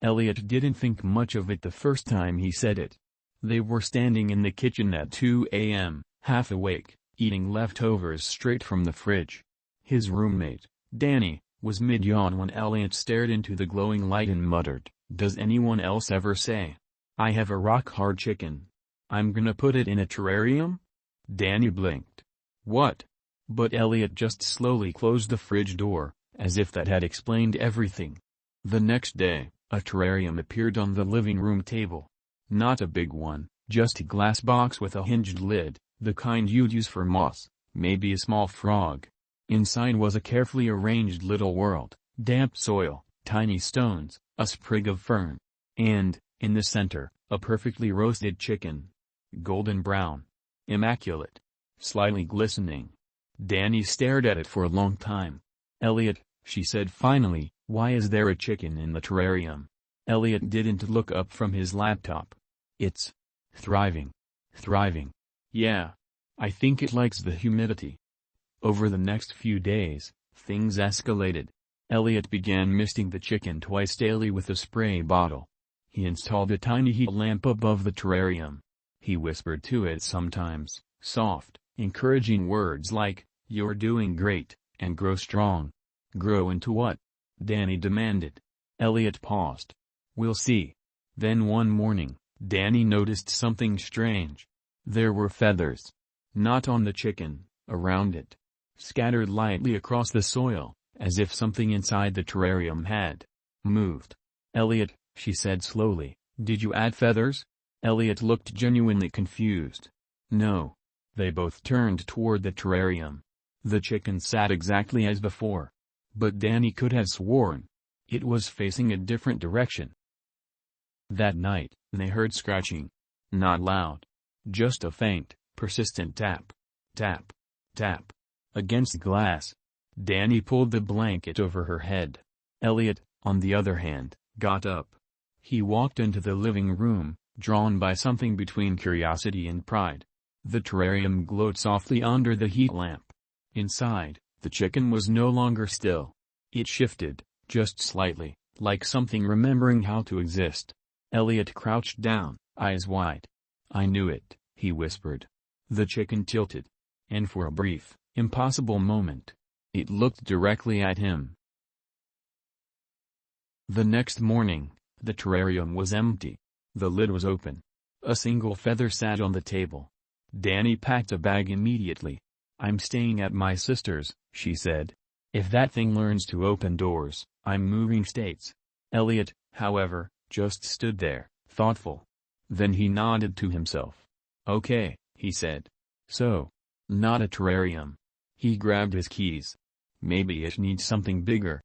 Elliot didn't think much of it the first time he said it. They were standing in the kitchen at 2 a.m., half awake, eating leftovers straight from the fridge. His roommate, Danny, was mid-yawn when Elliot stared into the glowing light and muttered, "Does anyone else ever say, 'I have a rock-hard chicken. I'm gonna put it in a terrarium'?" Danny blinked. "What?" But Elliot just slowly closed the fridge door, as if that had explained everything. The next day, a terrarium appeared on the living room table. Not a big one, just a glass box with a hinged lid, the kind you'd use for moss, maybe a small frog. Inside was a carefully arranged little world, damp soil, tiny stones, a sprig of fern. And, in the center, a perfectly roasted chicken. Golden brown. Immaculate. Slightly glistening. Danny stared at it for a long time. "Elliot," she said finally, "why is there a chicken in the terrarium?" Elliot didn't look up from his laptop. "It's thriving. Thriving. Yeah. I think it likes the humidity." Over the next few days, things escalated. Elliot began misting the chicken twice daily with a spray bottle. He installed a tiny heat lamp above the terrarium. He whispered to it sometimes, soft, encouraging words like, "You're doing great, and grow strong." "Grow into what?" Danny demanded. Elliot paused. "We'll see." Then one morning, Danny noticed something strange. There were feathers. Not on the chicken, around it. Scattered lightly across the soil, as if something inside the terrarium had moved. "Elliot," she said slowly, "did you add feathers?" Elliot looked genuinely confused. "No." They both turned toward the terrarium. The chicken sat exactly as before. But Danny could have sworn it was facing a different direction. That night, they heard scratching. Not loud. Just a faint, persistent tap. Tap. Tap. Against glass. Danny pulled the blanket over her head. Elliot, on the other hand, got up. He walked into the living room, drawn by something between curiosity and pride. The terrarium glowed softly under the heat lamp. Inside, the chicken was no longer still. It shifted, just slightly, like something remembering how to exist. Elliot crouched down, eyes wide. "I knew it," he whispered. The chicken tilted. And for a brief, impossible moment, it looked directly at him. The next morning, the terrarium was empty. The lid was open. A single feather sat on the table. Danny packed a bag immediately. "I'm staying at my sister's," she said. "If that thing learns to open doors, I'm moving states." Elliot, however, just stood there, thoughtful. Then he nodded to himself. "Okay," he said. "So, not a terrarium." He grabbed his keys. "Maybe it needs something bigger."